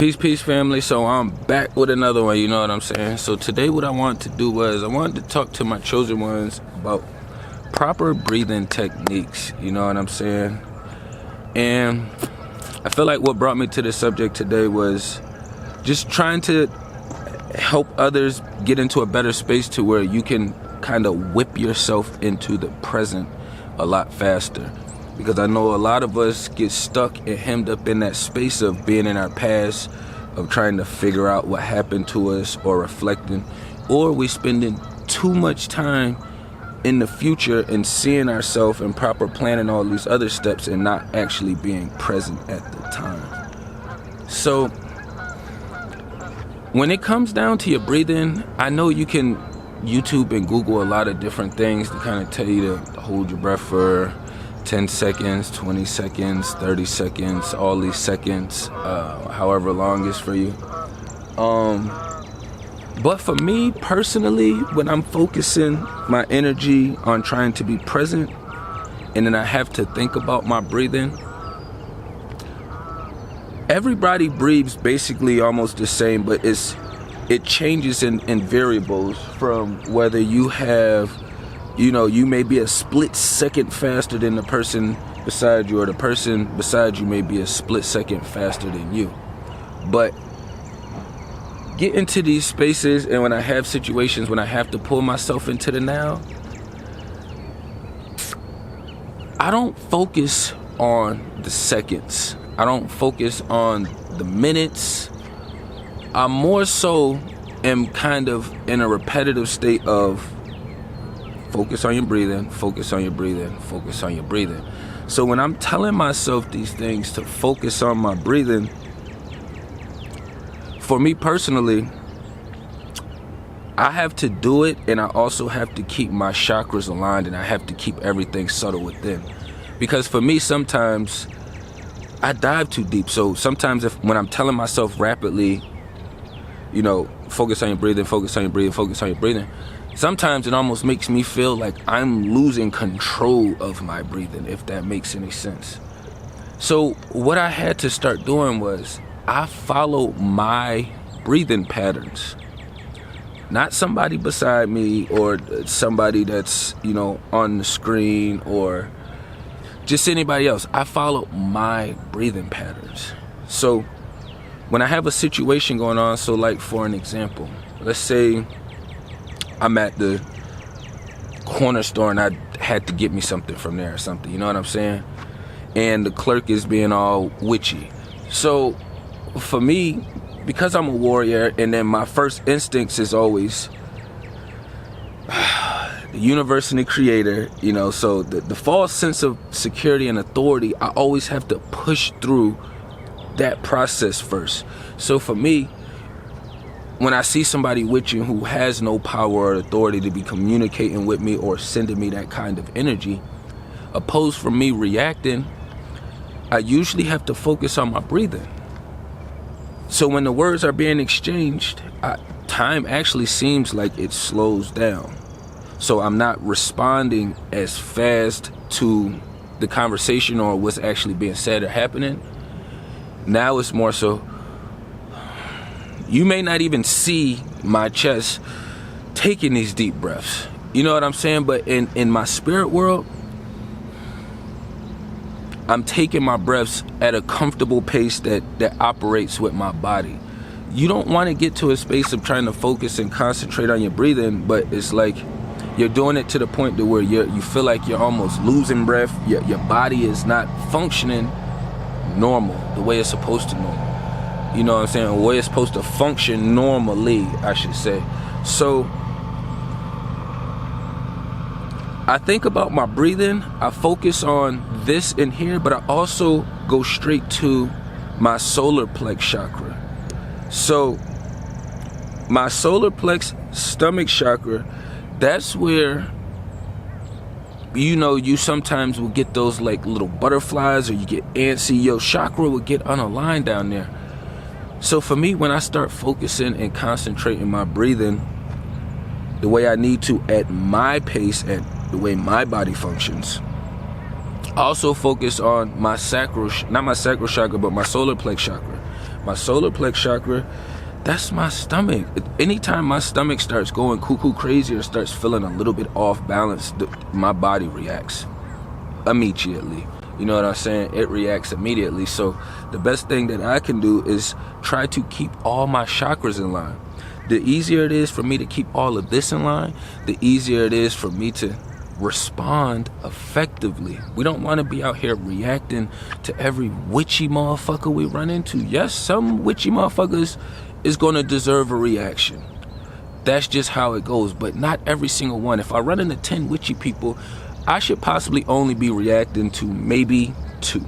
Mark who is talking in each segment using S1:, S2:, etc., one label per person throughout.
S1: Peace, family. So I'm back with another one, you know what I'm saying? So today what I wanted to do was I wanted to talk to my chosen ones about proper breathing techniques, you know what I'm saying? And I feel like what brought me to this subject today was just trying to help others get into a better space to where you can kind of whip yourself into the present a lot faster. Because I know a lot of us get stuck and hemmed up in that space of being in our past, of trying to figure out what happened to us or reflecting, or we spending too much time in the future and seeing ourselves and proper planning all these other steps and not actually being present at the time. So when it comes down to your breathing, I know you can YouTube and Google a lot of different things to kind of tell you to hold your breath for 10 seconds, 20 seconds, 30 seconds, all these seconds, however long is for you. But for me personally, when I'm focusing my energy on trying to be present, and then I have to think about my breathing, everybody breathes basically almost the same, but it changes in variables from whether you have, you may be a split second faster than the person beside you, or the person beside you may be a split second faster than you. But get into these spaces, and when I have situations when I have to pull myself into the now, I don't focus on the seconds. I don't focus on the minutes. I more so am kind of in a repetitive state of focus on your breathing, focus on your breathing, focus on your breathing. So when I'm telling myself these things to focus on my breathing, for me personally, I have to do it, and I also have to keep my chakras aligned, and I have to keep everything subtle within. Because for me, sometimes I dive too deep. So sometimes when I'm telling myself rapidly, focus on your breathing, focus on your breathing, focus on your breathing, sometimes it almost makes me feel like I'm losing control of my breathing, if that makes any sense. So what I had to start doing was I follow my breathing patterns. Not somebody beside me or somebody that's, on the screen or just anybody else. I follow my breathing patterns. So when I have a situation going on, so like for an example, let's say I'm at the corner store and I had to get me something from there or something, you know what I'm saying? And the clerk is being all witchy. So for me, because I'm a warrior, and then my first instincts is always the universe and the creator, so the false sense of security and authority, I always have to push through that process first. So for me, when I see somebody with you who has no power or authority to be communicating with me or sending me that kind of energy, opposed from me reacting, I usually have to focus on my breathing. So when the words are being exchanged, time actually seems like it slows down. So I'm not responding as fast to the conversation or what's actually being said or happening. Now it's more so, you may not even see my chest taking these deep breaths. You know what I'm saying? But in my spirit world, I'm taking my breaths at a comfortable pace that operates with my body. You don't want to get to a space of trying to focus and concentrate on your breathing, but it's like you're doing it to the point to where you feel like you're almost losing breath. Your body is not functioning normal, the way it's supposed to normal. You know what I'm saying? The way it's supposed to function normally, I should say. So I think about my breathing, I focus on this in here, but I also go straight to my solar plex chakra. So my solar plex stomach chakra, that's where, you sometimes will get those like little butterflies, or you get antsy. Your chakra will get unaligned down there. So for me, when I start focusing and concentrating my breathing the way I need to at my pace, at the way my body functions, I also focus on my sacral, not my sacral chakra, but my solar plex chakra. My solar plex chakra, that's my stomach. Anytime my stomach starts going cuckoo crazy or starts feeling a little bit off balance, my body reacts immediately. You know what I'm saying? It reacts immediately. So the best thing that I can do is try to keep all my chakras in line. The easier it is for me to keep all of this in line, the easier it is for me to respond effectively. We don't want to be out here reacting to every witchy motherfucker we run into. Yes, some witchy motherfuckers is going to deserve a reaction. That's just how it goes, but not every single one. If I run into 10 witchy people, I should possibly only be reacting to maybe two.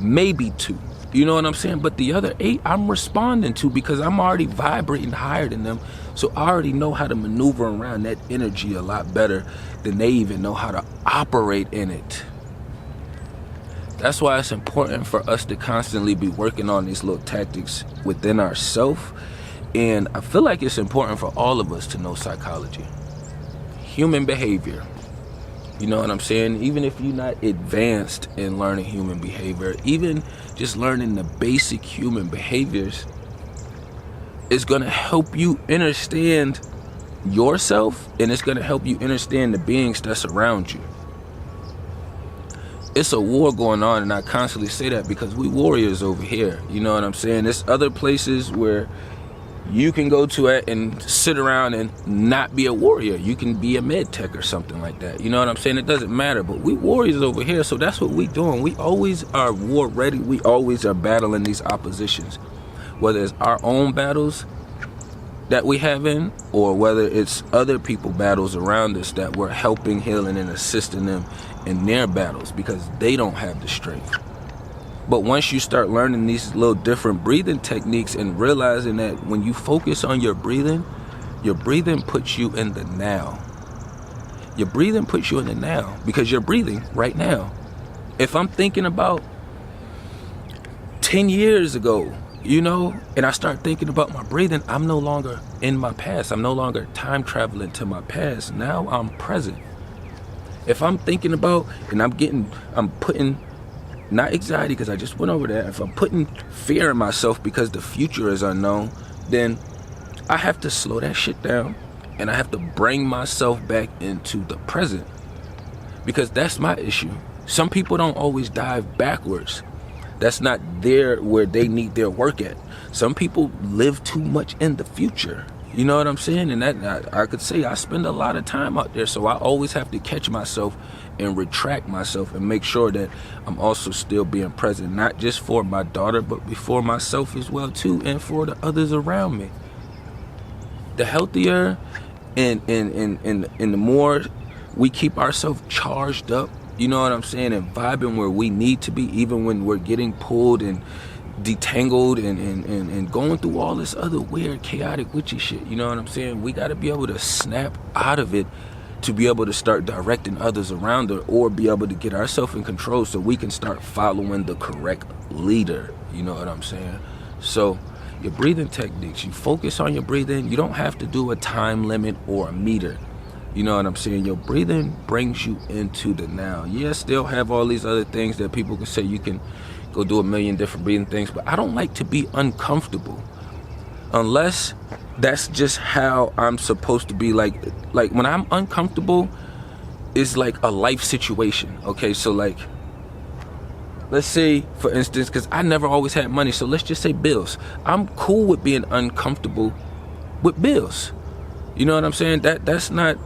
S1: Maybe two. You know what I'm saying? But the other 8 I'm responding to because I'm already vibrating higher than them. So I already know how to maneuver around that energy a lot better than they even know how to operate in it. That's why it's important for us to constantly be working on these little tactics within ourselves. And I feel like it's important for all of us to know psychology, human behavior. You know what I'm saying? Even if you're not advanced in learning human behavior, even just learning the basic human behaviors is going to help you understand yourself, and it's going to help you understand the beings that's around you. It's a war going on, and I constantly say that because we warriors over here. You know what I'm saying? There's other places where you can go to it and sit around and not be a warrior. You can be a med tech or something like that. You know what I'm saying? It doesn't matter, but we warriors over here, so that's what we doing. We always are war ready. We always are battling these oppositions, whether it's our own battles that we have in, or whether it's other people battles around us that we're helping, healing, and assisting them in their battles because they don't have the strength. But once you start learning these little different breathing techniques and realizing that when you focus on your breathing puts you in the now. Your breathing puts you in the now because you're breathing right now. If I'm thinking about 10 years ago, you know, and I start thinking about my breathing, I'm no longer in my past. I'm no longer time traveling to my past. Now I'm present. If I'm thinking about, and I'm putting, not anxiety because I just went over that. If I'm putting fear in myself because the future is unknown, then I have to slow that shit down and I have to bring myself back into the present because that's my issue. Some people don't always dive backwards. That's not there where they need their work at. Some people live too much in the future. You know what I'm saying? And that I could say I spend a lot of time out there, so I always have to catch myself and retract myself and make sure that I'm also still being present, not just for my daughter, but before myself as well too, and for the others around me. The healthier and the more we keep ourselves charged up, you know what I'm saying, and vibing where we need to be, even when we're getting pulled and detangled and going through all this other weird, chaotic, witchy shit. You know what I'm saying? We got to be able to snap out of it to be able to start directing others around her, or be able to get ourselves in control so we can start following the correct leader. You know what I'm saying? So your breathing techniques, you focus on your breathing. You don't have to do a time limit or a meter. You know what I'm saying? Your breathing brings you into the now. Yeah, still have all these other things that people can say you can go do a million different breathing things, but I don't like to be uncomfortable unless that's just how I'm supposed to be. Like when I'm uncomfortable, it's like a life situation. Okay, so like, let's say, for instance, because I never always had money, so let's just say bills. I'm cool with being uncomfortable with bills. You know what I'm saying? That's not,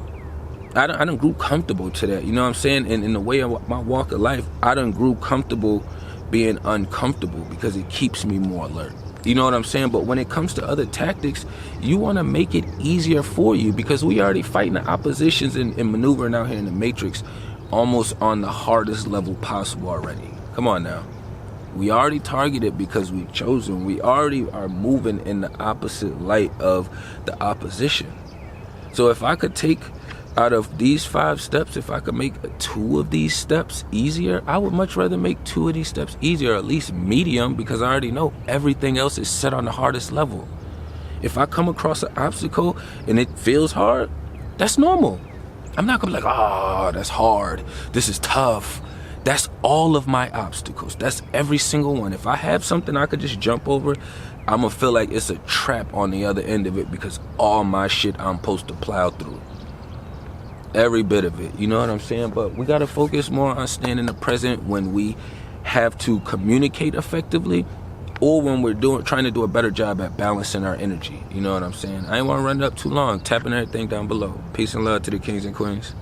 S1: I done grew comfortable to that. You know what I'm saying? And in the way of my walk of life, I done grew comfortable being uncomfortable because it keeps me more alert. You know what I'm saying? But when it comes to other tactics, you want to make it easier for you because we already fighting the oppositions and maneuvering out here in the matrix almost on the hardest level possible already. Come on now. We already targeted because we've chosen. We already are moving in the opposite light of the opposition. So if I could take out of these 5 steps, if I could make 2 of these steps easier, I would much rather make 2 of these steps easier, or at least medium, because I already know everything else is set on the hardest level. If I come across an obstacle and it feels hard, that's normal. I'm not gonna be like, oh, that's hard, this is tough. That's all of my obstacles. That's every single one. If I have something I could just jump over, I'm gonna feel like it's a trap on the other end of it, because all my shit I'm supposed to plow through. Every bit of it, you know what I'm saying? But we gotta focus more on staying in the present when we have to communicate effectively, or when we're trying to do a better job at balancing our energy. You know what I'm saying? I ain't wanna run it up too long. Tapping everything down below. Peace and love to the kings and queens.